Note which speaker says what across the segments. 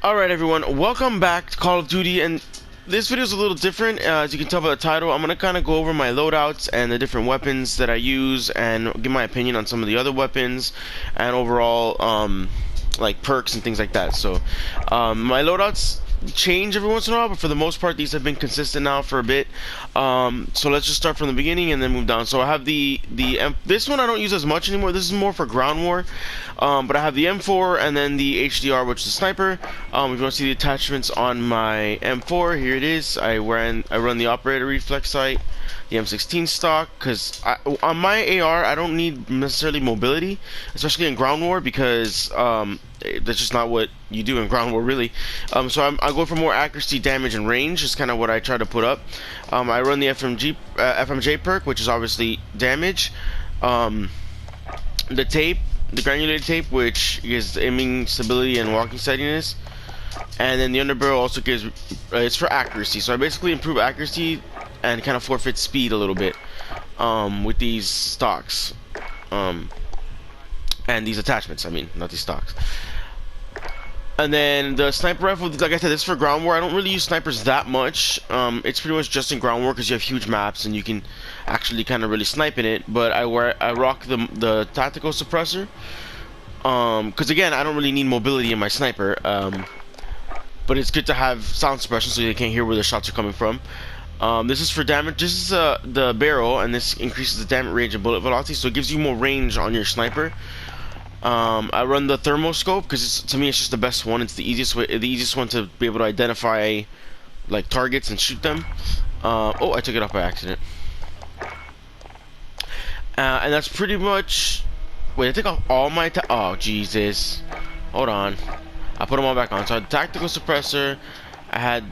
Speaker 1: Alright everyone, welcome back to Call of Duty, and this video is a little different. As you can tell by the title, I'm going to kind of go over my loadouts and the different weapons that I use and give my opinion on some of the other weapons and overall like perks and things like that. So my loadouts change every once in a while, but for the most part these have been consistent now for a bit. So let's just start from the beginning and then move down. So I have this one I don't use as much anymore. This is more for ground war, but I have the M4 and then the HDR, which is the sniper. If you want to see the attachments on my M4, here it is. I run the operator reflex sight, the M16 stock, because on my AR I don't need necessarily mobility, especially in ground war, because that's just not what you do in ground war, really. So I go for more accuracy, damage, and range. Is kind of what I try to put up. I run the FMJ perk, which is obviously damage. The tape, the granulated tape, which gives aiming stability and walking steadiness. And then the underbarrel also gives it's for accuracy. So I basically improve accuracy and kind of forfeit speed a little bit with these stocks. And these attachments, I mean, not these stocks. And then the sniper rifle, like I said, this is for ground war. I don't really use snipers that much. It's pretty much just in ground war because you have huge maps and you can actually kind of really snipe in it. But I rock the tactical suppressor because again, I don't really need mobility in my sniper. But it's good to have sound suppression so you can't hear where the shots are coming from. This is for damage. This is the barrel, and this increases the damage range and bullet velocity, so it gives you more range on your sniper. I run the thermoscope because to me it's just the best one. It's the easiest one to be able to identify like targets and shoot them. Oh, I took it off by accident. And that's pretty much. Wait, I took off all my. Oh Jesus! Hold on. I put them all back on. So I had the tactical suppressor. I had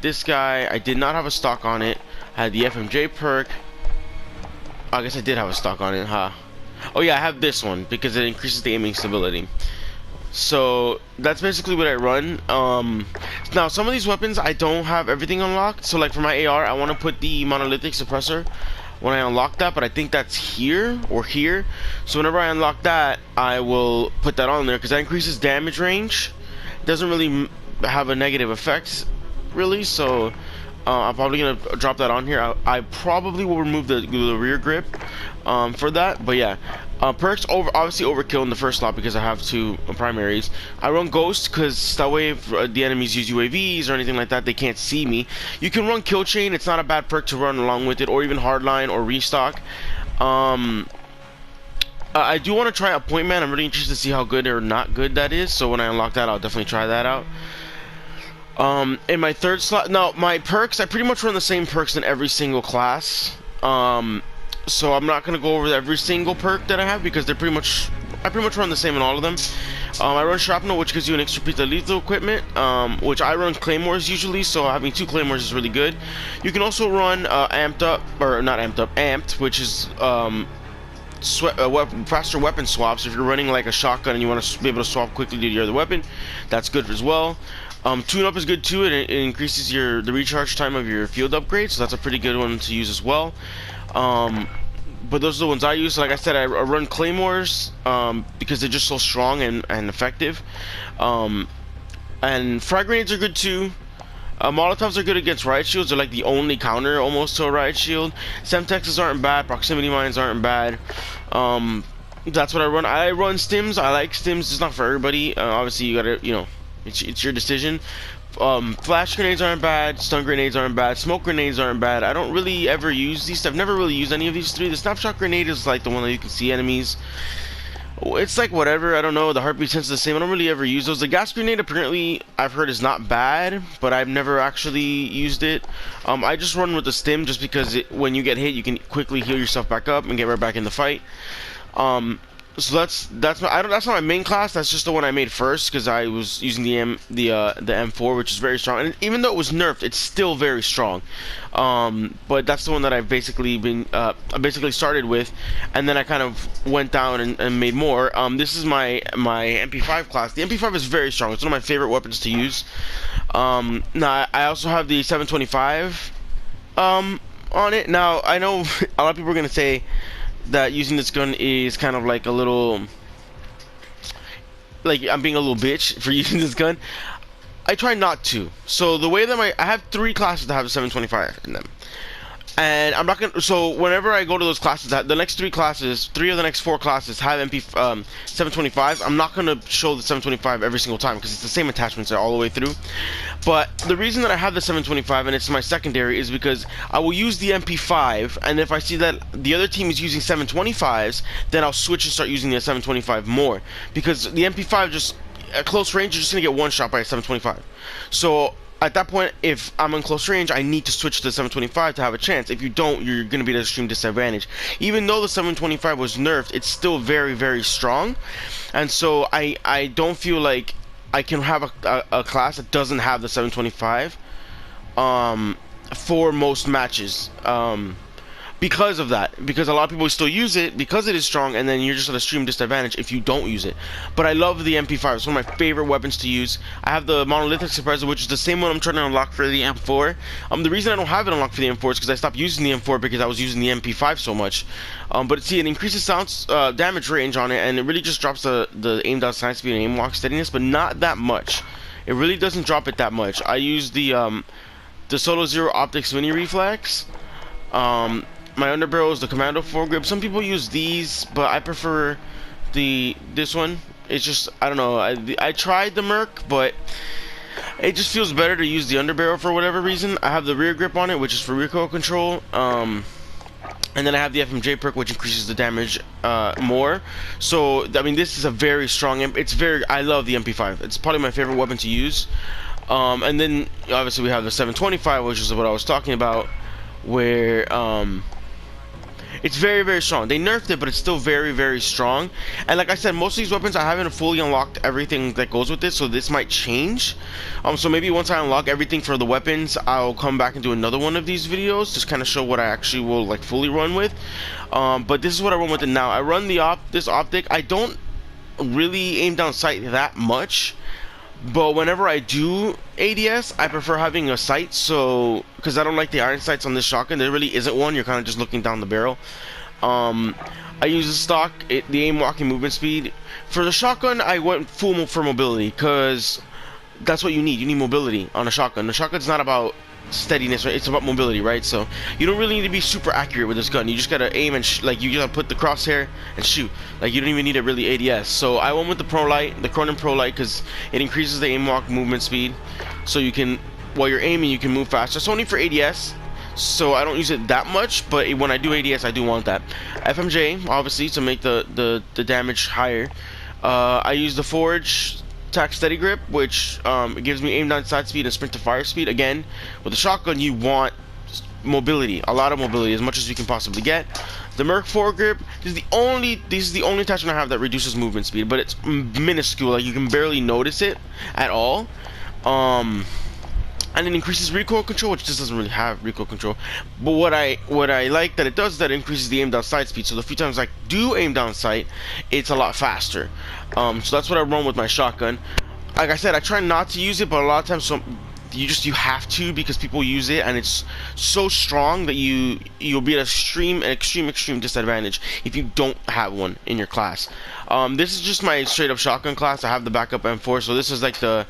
Speaker 1: this guy. I did not have a stock on it. I had the FMJ perk. I guess I did have a stock on it, huh? Oh yeah, I have this one because it increases the aiming stability. So that's basically what I run. Now some of these weapons I don't have everything unlocked. So like for my AR, I want to put the monolithic suppressor when I unlock that, but I think that's here or here. So whenever I unlock that, I will put that on there because that increases damage range. It doesn't really have a negative effect, really. So I'm probably gonna drop that on here. I probably will remove the rear grip for that, but yeah. Perks obviously overkill in the first slot because I have two primaries. I run Ghost because that way if the enemies use UAVs or anything like that, they can't see me. You can run Kill Chain. It's not a bad perk to run along with it, or even Hardline or Restock. I do want to try Appointment. I'm really interested to see how good or not good that is, so when I unlock that, I'll definitely try that out. In my third slot, now my perks, I pretty much run the same perks in every single class. So I'm not gonna go over every single perk that I have because I pretty much run the same in all of them. I run Shrapnel, which gives you an extra piece of lethal equipment, which I run Claymores usually, so having 2 Claymores is really good. You can also run Amped, which is faster weapon swaps. If you're running like a shotgun and you want to be able to swap quickly to your other weapon, that's good as well. Tune Up is good too. It increases the recharge time of your field upgrade, so that's a pretty good one to use as well. But those are the ones I use. Like I said, I run Claymores because they're just so strong and effective. And frag grenades are good too. Molotovs are good against riot shields. They're like the only counter almost to a riot shield. Semtexes aren't bad. Proximity mines aren't bad. That's what I run. I run stims. I like stims. It's not for everybody. Obviously, you gotta, it's your decision. Flash grenades aren't bad. Stun grenades aren't bad. Smoke grenades aren't bad. I don't really ever use these. I've never really used any of these 3. The snapshot grenade is like the one that you can see enemies. It's like whatever. I don't know. The heartbeat sense is the same. I don't really ever use those. The gas grenade apparently I've heard is not bad, but I've never actually used it. I just run with the stim just because when you get hit, you can quickly heal yourself back up and get right back in the fight. So that's not my main class. That's just the one I made first because I was using the M4, which is very strong. And even though it was nerfed, it's still very strong. But that's the one that I've basically started with, and then I kind of went down and made more. This is my MP5 class. The MP5 is very strong. It's one of my favorite weapons to use. Now I also have the 725 on it. Now I know a lot of people are gonna say that using this gun is kind of like a little, like I'm being a little bitch for using this gun. I try not to. So the way that I have 3 classes that have a 725 in them. And I'm not gonna. So whenever I go to those classes, that the next 3 classes, 3 of the next 4 classes have MP 725s. I'm not gonna show the 725 every single time because it's the same attachments all the way through. But the reason that I have the 725 and it's my secondary is because I will use the MP5, and if I see that the other team is using 725s, then I'll switch and start using the 725 more, because the MP5 just at close range you're just gonna get one shot by a 725. So at that point, if I'm in close range, I need to switch to the 725 to have a chance. If you don't, you're going to be at an extreme disadvantage. Even though the 725 was nerfed, it's still very, very strong. And so I don't feel like I can have a class that doesn't have the 725 for most matches. Because of that, because a lot of people still use it because it is strong, and then you're just at a extreme disadvantage if you don't use it. But I love the MP5. It's one of my favorite weapons to use. I have the monolithic suppressor, which is the same one I'm trying to unlock for the M4. The reason I don't have it unlocked for the M4 is because I stopped using the M4 because I was using the MP5 so much. But see, it increases damage range on it, and it really just drops the aim down side speed and aim walk steadiness, but not that much. It really doesn't drop it that much. I use the Solo Zero Optics Mini Reflex. My underbarrel is the Commando foregrip. Some people use these, but I prefer this one. It's just, I don't know. I tried the Merc, but it just feels better to use the underbarrel for whatever reason. I have the rear grip on it, which is for recoil control. And then I have the FMJ perk, which increases the damage more. So I mean, this is a very strong. I love the MP5. It's probably my favorite weapon to use. And then obviously we have the 725, which is what I was talking about, where it's very, very strong. They nerfed it, but it's still very, very strong. And like I said, most of these weapons I haven't fully unlocked everything that goes with it, so this might change. So maybe once I unlock everything for the weapons, I'll come back and do another one of these videos, just kind of show what I actually will like fully run with. But this is what I run with it now. I run this optic. I don't really aim down sight that much, but whenever I do ADS, I prefer having a sight, so because I don't like the iron sights on this shotgun. There really isn't one. You're kind of just looking down the barrel. I use the stock, the aim, walking, movement speed. For the shotgun, I went full for mobility because that's what you need. You need mobility on a shotgun. The shotgun's not about steadiness, right? It's about mobility, right? So you don't really need to be super accurate with this gun. You just gotta aim and like you gotta put the crosshair and shoot. Like you don't even need to really ADS. So I went with the Pro Light, the Cronin Pro Light, because it increases the aim, walk, movement speed. So you can, while you're aiming, you can move faster. It's only for ADS, so I don't use it that much. But when I do ADS, I do want that. FMJ, obviously, to make the damage higher. I use the Forge Tac Steady Grip, which it gives me aim down side speed and sprint to fire speed. Again, with the shotgun, you want mobility, a lot of mobility, as much as you can possibly get. The Merc foregrip, this is the only attachment I have that reduces movement speed, but it's minuscule. Like you can barely notice it at all. And it increases recoil control, which just doesn't really have recoil control. But what I like that it does is that it increases the aim down sight speed. So the few times I do aim down sight, it's a lot faster. So that's what I run with my shotgun. Like I said, I try not to use it, but a lot of times you have to, because people use it and it's so strong that you'll be at an extreme disadvantage if you don't have one in your class. This is just my straight up shotgun class. I have the backup M4, so this is like the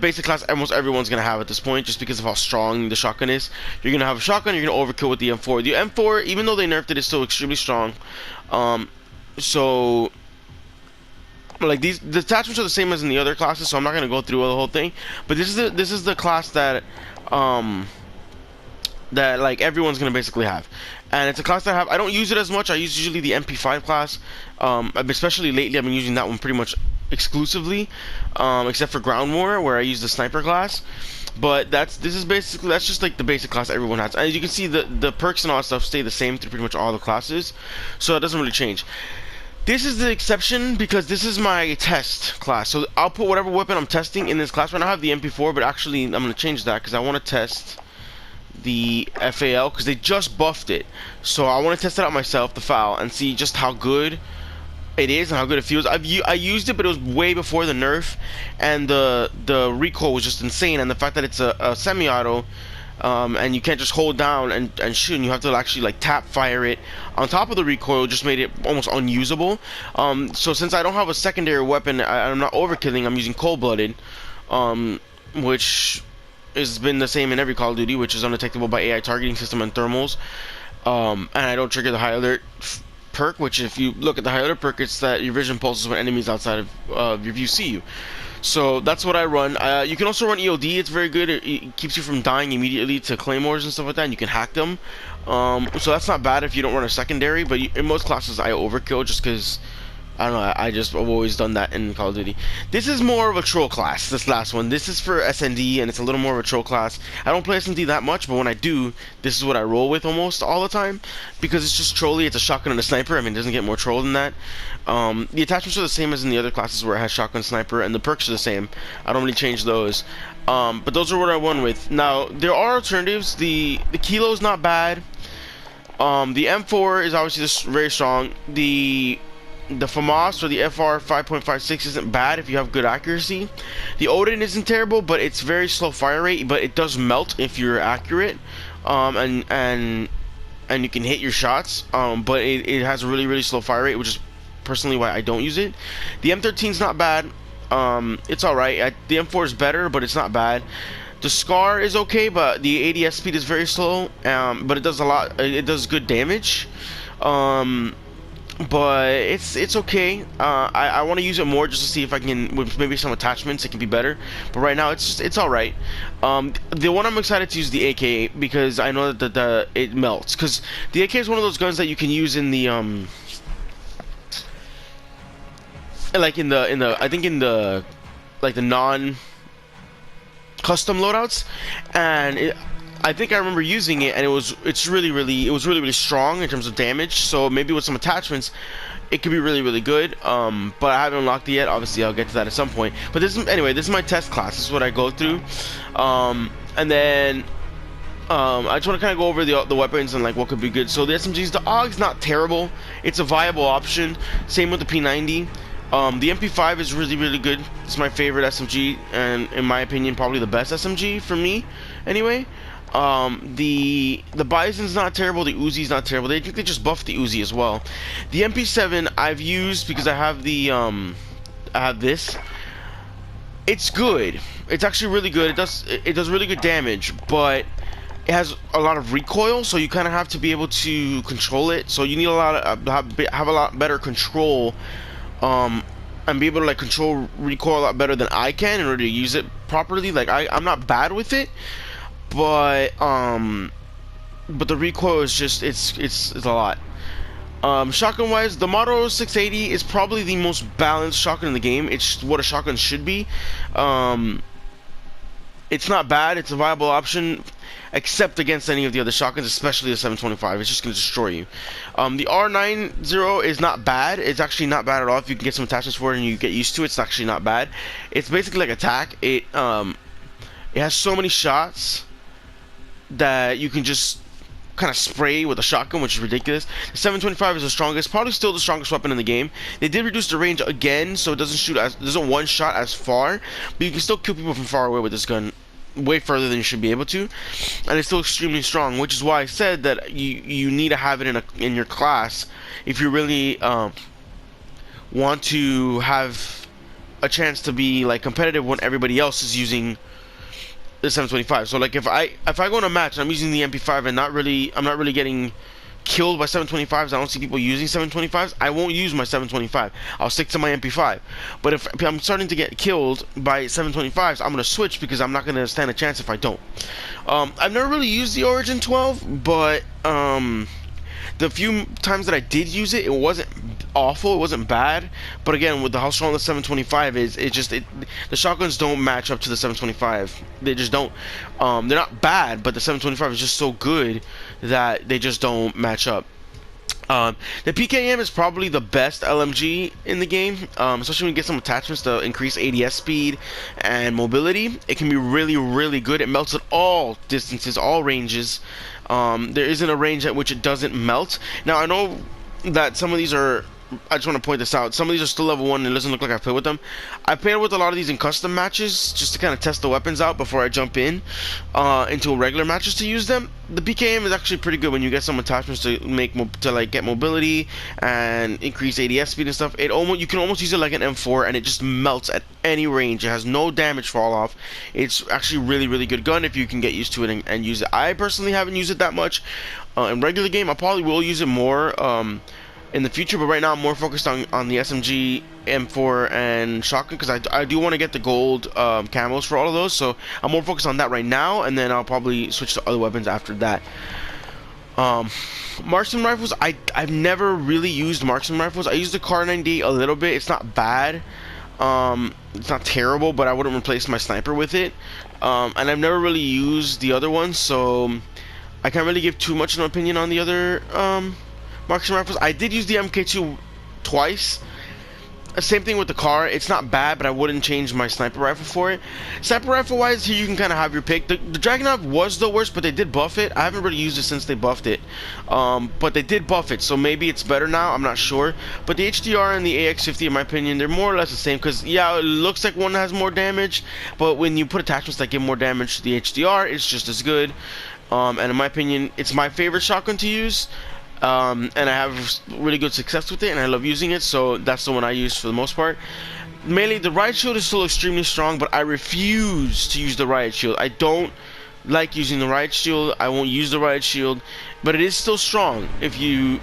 Speaker 1: basic class almost everyone's gonna have at this point, just because of how strong the shotgun is. You're gonna have a shotgun, you're gonna overkill with the M4. The M4, even though they nerfed it, is still extremely strong. So like the attachments are the same as in the other classes, so I'm not gonna go through the whole thing. But this is the class that that like everyone's gonna basically have, and it's a class that I don't use it as much. I use usually the MP5 class, especially lately I've been using that one pretty much exclusively, except for Ground War, where I use the sniper class. But that's just like the basic class everyone has. As you can see, the perks and all that stuff stay the same through pretty much all the classes, so it doesn't really change. This is the exception because this is my test class. So I'll put whatever weapon I'm testing in this class. Right now I have the MP4, but actually I'm going to change that because I want to test the FAL because they just buffed it. So I want to test it out myself, the FAL, and see just how good it is and how good it feels. I used it, but it was way before the nerf, and the recoil was just insane. And the fact that it's a semi-auto, and you can't just hold down and shoot, and you have to actually like tap fire it on top of the recoil, just made it almost unusable. So since I don't have a secondary weapon, I'm not overkilling, I'm using cold-blooded. which has been the same in every Call of Duty, which is undetectable by AI targeting system and thermals. And I don't trigger the high alert perk, which if you look at the high alert perk, it's that your vision pulses when enemies outside of your view see you. So that's what I run. You can also run EOD. It's very good. It keeps you from dying immediately to claymores and stuff like that, and you can hack them. So that's not bad if you don't run a secondary, but in most classes I overkill just because I don't know. I've always done that in Call of Duty. This is more of a troll class. This last one. This is for SND, and it's a little more of a troll class. I don't play SND that much, but when I do, this is what I roll with almost all the time because it's just trolly. It's a shotgun and a sniper. I mean, it doesn't get more troll than that. The attachments are the same as in the other classes where it has shotgun, sniper, and the perks are the same. I don't really change those. But those are what I won with. Now there are alternatives. The Kilo is not bad. The M4 is obviously just very strong. The FAMAS or the FR 5.56 isn't bad if you have good accuracy. The Odin isn't terrible, but it's very slow fire rate, but it does melt if you're accurate, and you can hit your shots. But it has a really slow fire rate, which is personally why I don't use it. The M13 is not bad. It's all right. The M4 is better, but it's not bad. The Scar is okay, but the ADS speed is very slow. But it does a lot. It does good damage. But it's okay. I want to use it more just to see if I can, with maybe some attachments, it can be better. But right now, it's all right. The one I'm excited to use the AK because I know that it melts. Because the AK is one of those guns that you can use in the like in the like the non custom loadouts, and I think I remember using it, and it was really strong in terms of damage. So maybe with some attachments, it could be really good. But I haven't unlocked it yet. Obviously, I'll get to that at some point. But this is my test class. This is what I go through, and then I just want to kind of go over the weapons and like what could be good. So the SMGs, the AUG's not terrible. It's a viable option. Same with the P90. The MP5 is really good. It's my favorite SMG, and in my opinion, probably the best SMG for me. Anyway. The Bison's not terrible. The Uzi's not terrible. I think they just buffed the Uzi as well. The MP7 I've used because I have I have this. It's good. It's actually really good. It does really good damage, but it has a lot of recoil, so you kind of have to be able to control it. So you need a lot of have a lot better control, and be able to like control recoil a lot better than I can in order to use it properly. Like I'm not bad with it. But the recoil is just it's a lot. Shotgun wise, the Moto 680 is probably the most balanced shotgun in the game. It's what a shotgun should be. It's not bad. It's a viable option, except against any of the other shotguns, especially the 725. It's just going to destroy you. The R90 is not bad. It's actually not bad at all. If you can get some attachments for it and you get used to it, it's actually not bad. It's basically like attack. It has so many shots that you can just kind of spray with a shotgun, which is ridiculous. The 725 is the strongest, probably still the strongest weapon in the game. They did reduce the range again, so it doesn't one shot as far, but you can still kill people from far away with this gun, way further than you should be able to, and it's still extremely strong. Which is why I said that you need to have it in your class if you really want to have a chance to be like competitive when everybody else is using the 725. So like if I go in a match and I'm using the MP5 and I'm not really getting killed by 725s, I don't see people using 725s, I won't use my 725. I'll stick to my MP5. But if I'm starting to get killed by 725s, I'm gonna switch because I'm not gonna stand a chance if I don't. I've never really used the Origin 12, but the few times that I did use it, it wasn't awful, it wasn't bad. But again, with how strong the 725 is, the shotguns don't match up to the 725. They just don't. They're not bad, but the 725 is just so good that they just don't match up. The PKM is probably the best LMG in the game, especially when you get some attachments to increase ADS speed and mobility. It can be really good. It melts at all distances, all ranges. There isn't a range at which it doesn't melt. Now I know that some of these are I just want to point this out. Some of these are still level 1 and it doesn't look like I played with them. I played with a lot of these in custom matches just to kind of test the weapons out before I jump in into regular matches to use them. The BKM is actually pretty good when you get some attachments to like get mobility and increase ADS speed and stuff. You can almost use it like an M4 and it just melts at any range. It has no damage fall off. It's actually really good gun if you can get used to it and use it. I personally haven't used it that much in regular game. I probably will use it more in the future, but right now I'm more focused on the SMG, M4, and shotgun because I do want to get the gold camos for all of those, so I'm more focused on that right now, and then I'll probably switch to other weapons after that. Marksman rifles, I've never really used marksman rifles. I used the Kar 98 a little bit. It's not bad. It's not terrible, but I wouldn't replace my sniper with it. And I've never really used the other ones, so I can't really give too much of an opinion on the other marksman rifles. I did use the MK2 twice. Same thing with the Kar. It's not bad, but I wouldn't change my sniper rifle for it. Sniper rifle wise, here you can kind of have your pick. The Dragunov was the worst, but they did buff it. I haven't really used it since they buffed it, but they did buff it, so maybe it's better now. I'm not sure. But the HDR and the AX50, in my opinion, they're more or less the same. Because yeah, it looks like one has more damage, but when you put attachments that give more damage to the HDR, it's just as good. And in my opinion, it's my favorite shotgun to use. And I have really good success with it, and I love using it, so that's the one I use for the most part. Mainly, the riot shield is still extremely strong, but I refuse to use the riot shield. I don't like using the riot shield. I won't use the riot shield, but it is still strong. If you,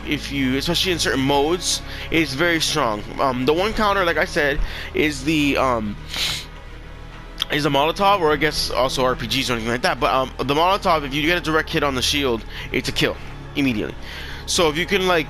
Speaker 1: especially in certain modes, it's very strong. The one counter, like I said, is the Molotov, or I guess also RPGs or anything like that. But the Molotov, if you get a direct hit on the shield, it's a kill immediately. So if you can like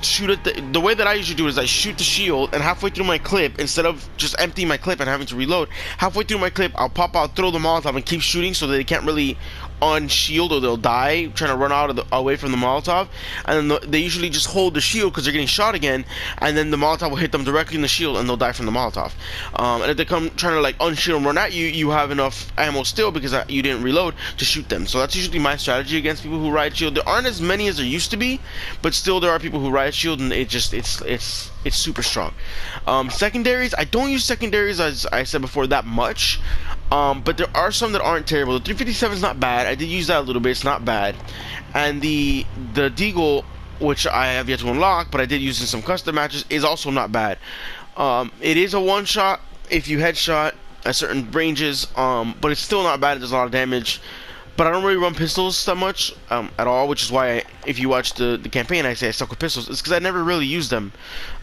Speaker 1: shoot it, the way that I usually do it is I shoot the shield, and halfway through my clip, instead of just emptying my clip and having to reload, halfway through my clip I'll pop out, throw the Molotov, and keep shooting so that they can't really unshield or they'll die trying to run away from the Molotov. And then they usually just hold the shield because they're getting shot again, and then the Molotov will hit them directly in the shield and they'll die from the Molotov. And if they come trying to like unshield and run at you, you have enough ammo still because you didn't reload to shoot them. So that's usually my strategy against people who riot shield. There aren't as many as there used to be, but still there are people who riot shield, and it's super strong. Secondaries, I don't use secondaries, as I said before, that much. But there are some that aren't terrible. The 357 is not bad. I did use that a little bit. It's not bad. And the Deagle, which I have yet to unlock, but I did use in some custom matches, is also not bad. It is a one-shot if you headshot at certain ranges, but it's still not bad. It does a lot of damage. But I don't really run pistols that much at all, which is why if you watch the campaign, I say I suck with pistols. It's because I never really used them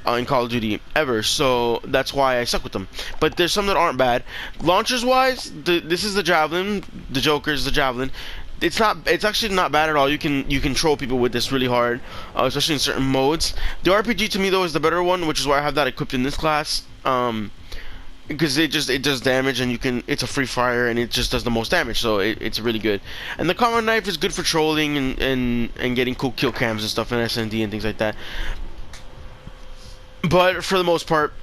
Speaker 1: in Call of Duty ever, so that's why I suck with them. But there's some that aren't bad. Launchers wise, this is the Javelin. The Joker is the Javelin. It's actually not bad at all. You can control people with this really hard, especially in certain modes. The RPG to me though is the better one, which is why I have that equipped in this class. Because it does damage, and it's a free fire, and it just does the most damage, so it's really good. And the common knife is good for trolling and getting cool kill cams and stuff in SND and things like that. But for the most part,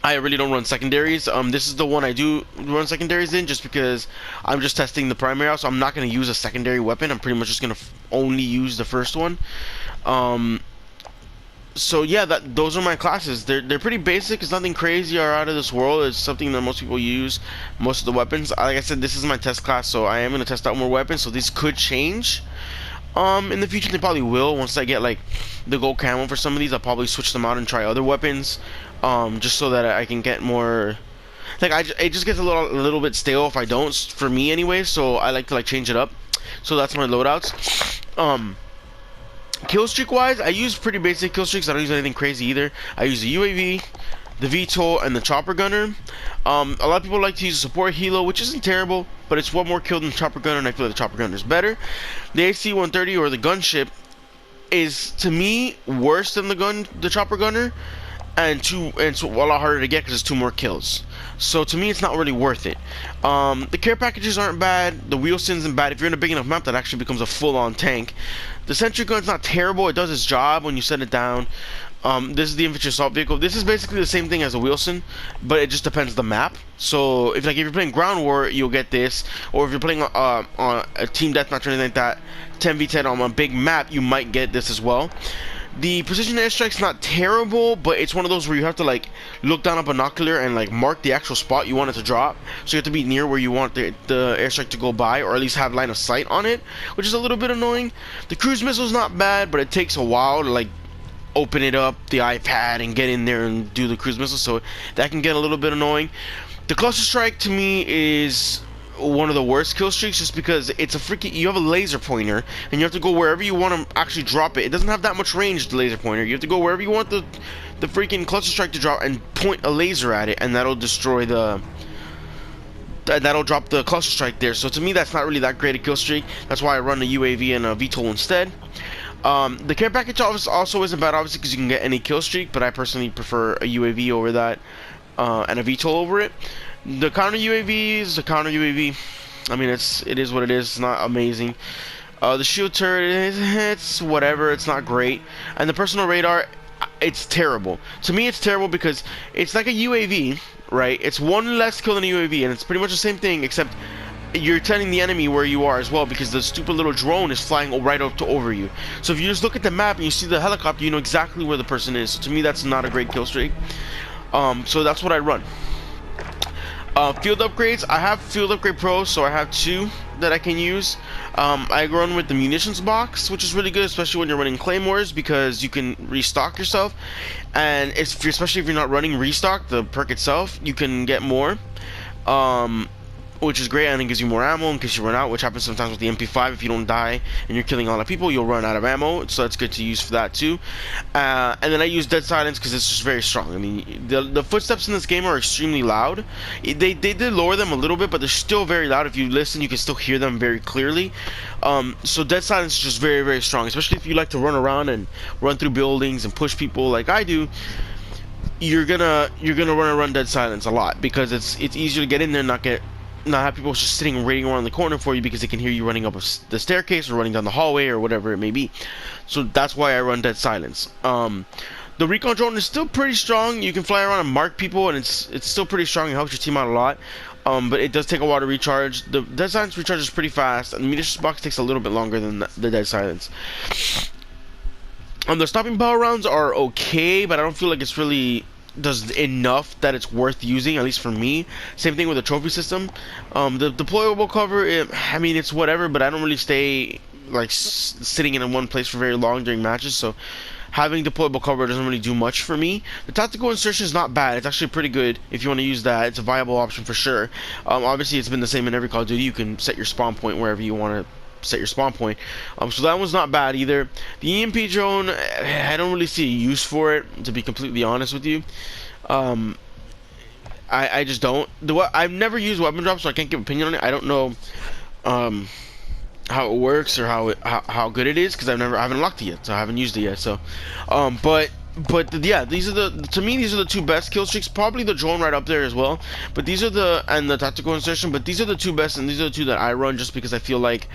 Speaker 1: I really don't run secondaries. This is the one I do run secondaries in, just because I'm just testing the primary out, so I'm not going to use a secondary weapon. I'm pretty much just going to only use the first one. So yeah, those are my classes. They're pretty basic. It's nothing crazy or out of this world. It's something that most people use. Most of the weapons. Like I said, this is my test class, so I am gonna test out more weapons. So these could change. In the future, they probably will. Once I get like the gold camo for some of these, I'll probably switch them out and try other weapons. Just so that I can get more. Like it just gets a little bit stale if I don't. For me anyway. So I like to change it up. So that's my loadouts. Kill streak wise, I use pretty basic kill streaks. I don't use anything crazy either. I use the UAV, the VTOL, and the chopper gunner. A lot of people like to use a support helo, which isn't terrible, but it's one more kill than the chopper gunner, and I feel like the chopper gunner is better. The AC-130 or the gunship is to me worse than the chopper gunner, and it's a lot harder to get because it's 2 more kills. So to me, it's not really worth it. The care packages aren't bad. The wheelson isn't bad. If you're in a big enough map, that actually becomes a full-on tank. The sentry gun's not terrible. It does its job when you set it down. This is the infantry assault vehicle. This is basically the same thing as a wheelson, but it just depends on the map. So if you're playing ground war, you'll get this, or if you're playing on a team deathmatch or anything like that, 10v10 on a big map, you might get this as well. The precision airstrike's not terrible, but it's one of those where you have to like look down a binocular and like mark the actual spot you want it to drop. So you have to be near where you want the airstrike to go by, or at least have line of sight on it, which is a little bit annoying. The cruise missile's not bad, but it takes a while to like open it up, the iPad, and get in there and do the cruise missile, so that can get a little bit annoying. The cluster strike to me is one of the worst kill streaks, just because it's a freaking, you have a laser pointer and you have to go wherever you want to actually drop it. It doesn't have that much range, the laser pointer. You have to go wherever you want the freaking cluster strike to drop and point a laser at it, and that'll destroy that'll drop the cluster strike there. So to me, that's not really that great a kill streak. That's why I run a UAV and a VTOL instead. The care package also isn't bad, obviously, because you can get any kill streak, but I personally prefer a UAV over that, and a VTOL over it. The counter UAV is the counter UAV. I mean, it is what it is. It's not amazing. The shield turret, it's whatever. It's not great. And the personal radar, it's terrible. To me, it's terrible because it's like a UAV, right? It's one less kill than a UAV, and it's pretty much the same thing, except you're telling the enemy where you are as well, because the stupid little drone is flying right up to over you. So if you just look at the map and you see the helicopter, you know exactly where the person is. So to me, that's not a great kill streak. So that's what I run. Field upgrades, I have Field Upgrade Pro, so I have 2 that I can use. I run with the munitions box, which is really good, especially when you're running claymores, because you can restock yourself, and especially if you're not running restock, the perk itself, you can get more, which is great, and it gives you more ammo in case you run out, which happens sometimes with the MP5. If you don't die and you're killing a lot of people, you'll run out of ammo, so that's good to use for that too. And then I use Dead Silence because it's just very strong. I mean, the footsteps in this game are extremely loud. They did lower them a little bit, but they're still very loud. If you listen, you can still hear them very clearly. So Dead Silence is just very, very strong, especially if you like to run around and run through buildings and push people like I do. You're gonna run Dead Silence a lot, because it's easier to get in there and not have people just sitting waiting around the corner for you, because they can hear you running up the staircase or running down the hallway or whatever it may be. So that's why I run Dead Silence. The recon drone is still pretty strong. You can fly around and mark people, and it's still pretty strong. It helps your team out a lot. But it does take a while to recharge. The Dead Silence recharges pretty fast, and the munitions box takes a little bit longer than the Dead Silence. The stopping power rounds are okay, but I don't feel like it's really does enough that it's worth using, at least for me. Same thing with the trophy system. The deployable cover, I mean, it's whatever, but I don't really stay like sitting in one place for very long during matches, so having deployable cover doesn't really do much for me. The tactical insertion is not bad. It's actually pretty good if you want to use that. It's a viable option for sure. Obviously, it's been the same in every Call of Duty. You can set your spawn point wherever you want to set your spawn point. So that one's not bad either. The EMP drone, I don't really see a use for it, to be completely honest with you. I just don't. I've never used weapon drop, so I can't give an opinion on it. I don't know how it works or how good it is, because I haven't unlocked it yet, so I haven't used it yet. So yeah, to me these are the 2 best kill streaks. Probably the drone right up there as well, but these are and the tactical insertion, but these are the 2 best, and these are the 2 that I run, just because I feel like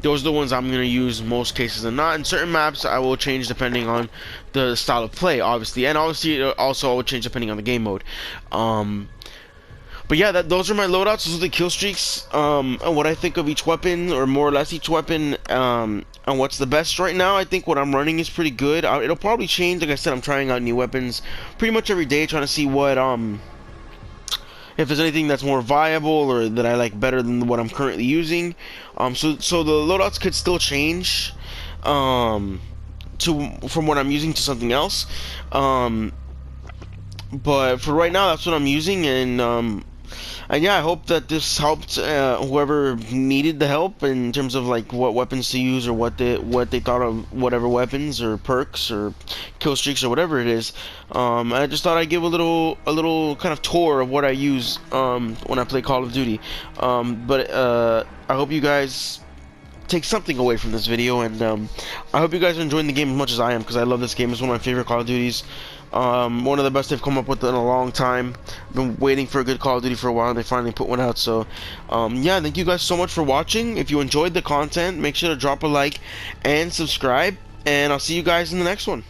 Speaker 1: those are the ones I'm going to use most cases and not. In certain maps I will change depending on the style of play, obviously, and obviously also I will change depending on the game mode. But yeah, those are my loadouts. Those are the kill streaks, and what I think of each weapon, or more or less each weapon, and what's the best right now. I think what I'm running is pretty good. It'll probably change. Like I said, I'm trying out new weapons pretty much every day, trying to see what if there's anything that's more viable or that I like better than what I'm currently using. So the loadouts could still change from what I'm using to something else. But for right now, that's what I'm using, and yeah, I hope that this helped whoever needed the help in terms of like what weapons to use, or what they thought of whatever weapons or perks or kill streaks or whatever it is. I just thought I'd give a little kind of tour of what I use when I play Call of Duty. But I hope you guys take something away from this video, and I hope you guys are enjoying the game as much as I am, because I love this game. It's one of my favorite Call of Duties. One of the best they've come up with in a long time. I've been waiting for a good Call of Duty for a while, and they finally put one out. So yeah, thank you guys so much for watching. If you enjoyed the content, make sure to drop a like and subscribe, and I'll see you guys in the next one.